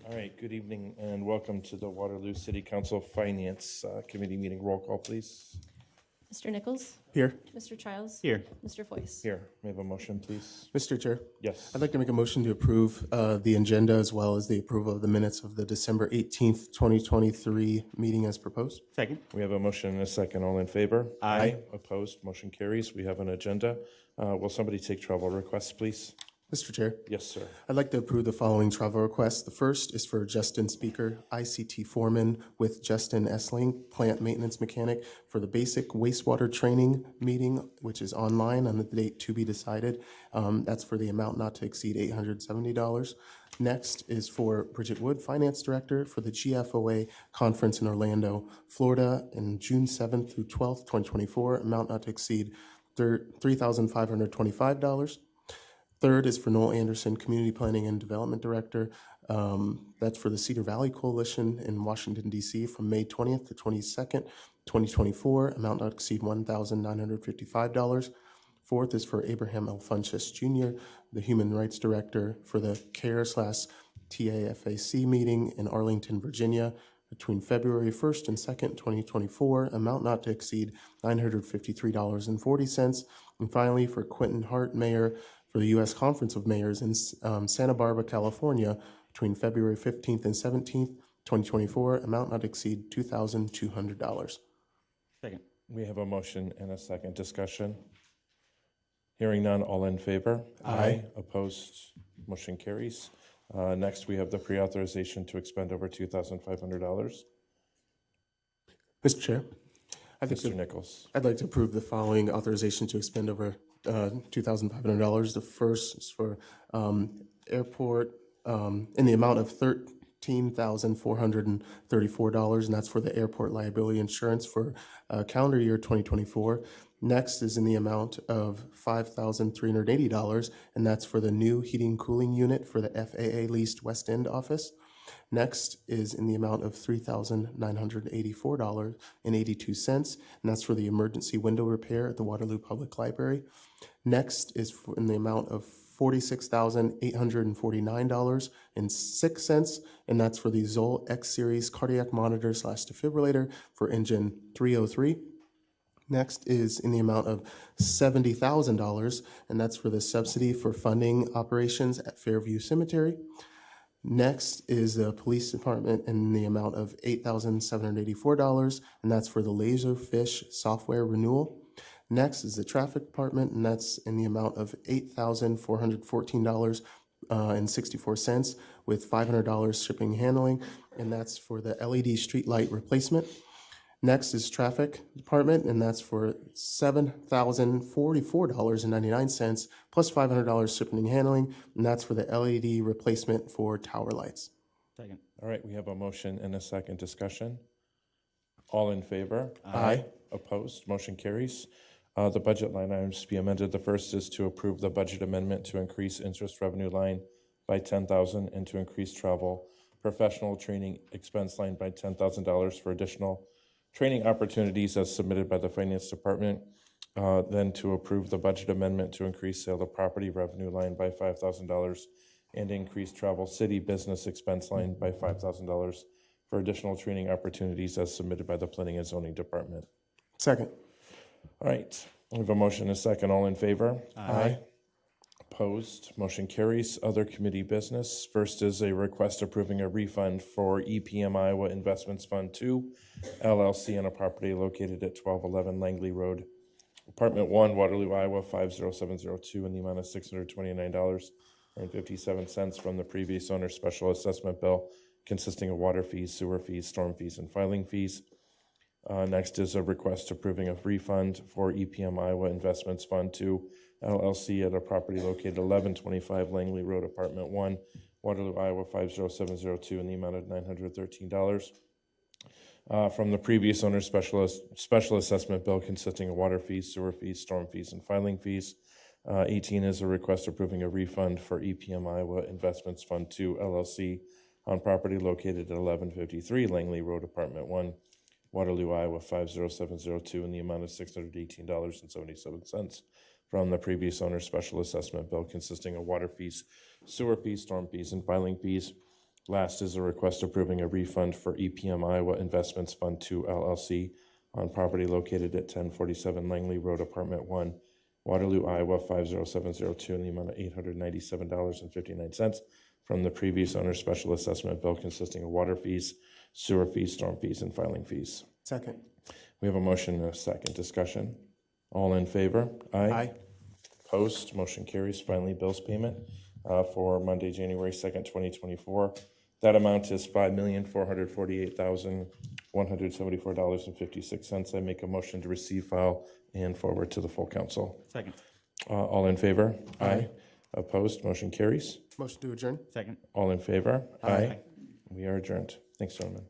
All right, good evening and welcome to the Waterloo City Council Finance Committee meeting. Roll call, please. Mr. Nichols? Here. Mr. Childs? Here. Mr. Foyce? Here, may I have a motion, please? Mr. Chair, Yes. I'd like to make a motion to approve the agenda as well as the approval of the minutes of the December 18th, 2023 meeting as proposed. Second. We have a motion and a second. All in favor? Aye. Opposed? Motion carries. We have an agenda. Will somebody take travel requests, please? Mr. Chair, Yes, sir. I'd like to approve the following travel requests. The first is for Justin Speaker, ICT Foreman with Justin Essling, Plant Maintenance Mechanic, for the basic wastewater training meeting, which is online on the date to be decided. That's for the amount not to exceed $870. Next is for Bridget Wood, Finance Director, for the GFOA Conference in Orlando, Florida, in June 7th through 12th, 2024, amount not to exceed $3,525. Third is for Noel Anderson, Community Planning and Development Director. That's for the Cedar Valley Coalition in Washington, D.C. from May 20th to 22nd, 2024, amount not to exceed $1,955. Fourth is for Abraham L. Funchess Jr., the Human Rights Director, for the CARE/TAFAC meeting in Arlington, Virginia, between February 1st and 2nd, 2024, amount not to exceed $953.40. And finally, for Quentin Hart, Mayor, for the U.S. Conference of Mayors in Santa Barbara, California, between February 15th and 17th, 2024, amount not to exceed $2,200. Second. We have a motion and a second. Discussion. Hearing none, all in favor? Aye. Opposed? Motion carries. Next, we have the pre-authorization to expend over $2,500. Mr. Chair, Mr. Nichols. I'd like to approve the following authorization to expend over $2,500. The first is for airport in the amount of $13,434, and that's for the airport liability insurance for calendar year 2024. Next is in the amount of $5,380, and that's for the new heating cooling unit for the FAA leased West End office. Next is in the amount of $3,984.82, and that's for the emergency window repair at the Waterloo Public Library. Next is in the amount of $46,849.06, and that's for the Zoll X Series cardiac monitor / defibrillator for engine 303. Next is in the amount of $70,000, and that's for the subsidy for funding operations at Fairview Cemetery. Next is the police department in the amount of $8,784, and that's for the Laserfish software renewal. Next is the traffic department, and that's in the amount of $8,414.64 with $500 shipping and handling, and that's for the LED street light replacement. Next is traffic department, and that's for $7,044.99 plus $500 shipping and handling, and that's for the LED replacement for tower lights. Second. All right, we have a motion and a second. Discussion. All in favor? Aye. Opposed? Motion carries. The budget line items to be amended. The first is to approve the budget amendment to increase interest revenue line by $10,000 and to increase travel professional training expense line by $10,000 for additional training opportunities as submitted by the Finance Department. Then to approve the budget amendment to increase sale of property revenue line by $5,000 and increase travel city business expense line by $5,000 for additional training opportunities as submitted by the Planning and Zoning Department. Second. All right, we have a motion and a second. All in favor? Aye. Opposed? Motion carries. Other committee business. First is a request approving a refund for EPM Iowa Investments Fund 2, LLC, on a property located at 1211 Langley Road, Apartment 1, Waterloo, Iowa, 50702, in the amount of $629.57 from the previous owner's special assessment bill, consisting of water fees, sewer fees, storm fees, and filing fees. Next is a request approving a refund for EPM Iowa Investments Fund 2, LLC, at a property located 1125 Langley Road, Apartment 1, Waterloo, Iowa, 50702, in the amount of $913 from the previous owner's special assessment bill, consisting of water fees, sewer fees, storm fees, and filing fees. 18 is a request approving a refund for EPM Iowa Investments Fund 2, LLC, on property located at 1153 Langley Road, Apartment 1, Waterloo, Iowa, 50702, in the amount of $618.77 from the previous owner's special assessment bill, consisting of water fees, sewer fees, storm fees, and filing fees. Last is a request approving a refund for EPM Iowa Investments Fund 2 LLC on property located at 1047 Langley Road, Apartment 1, Waterloo, Iowa 50702, in the amount of $897.59 from the previous owner's special assessment bill consisting of water fees, sewer fees, storm fees, and filing fees. Second. We have a motion and a second. Discussion. All in favor? Aye. Opposed? Motion carries. Finally, bills payment for Monday, January 2nd, 2024. That amount is $5,448,174.56. I make a motion to receive, file, and forward to the full council. Second. All in favor? Aye. Opposed? Motion carries. Motion to adjourn? Second. All in favor? Aye. We are adjourned. Thanks, gentlemen.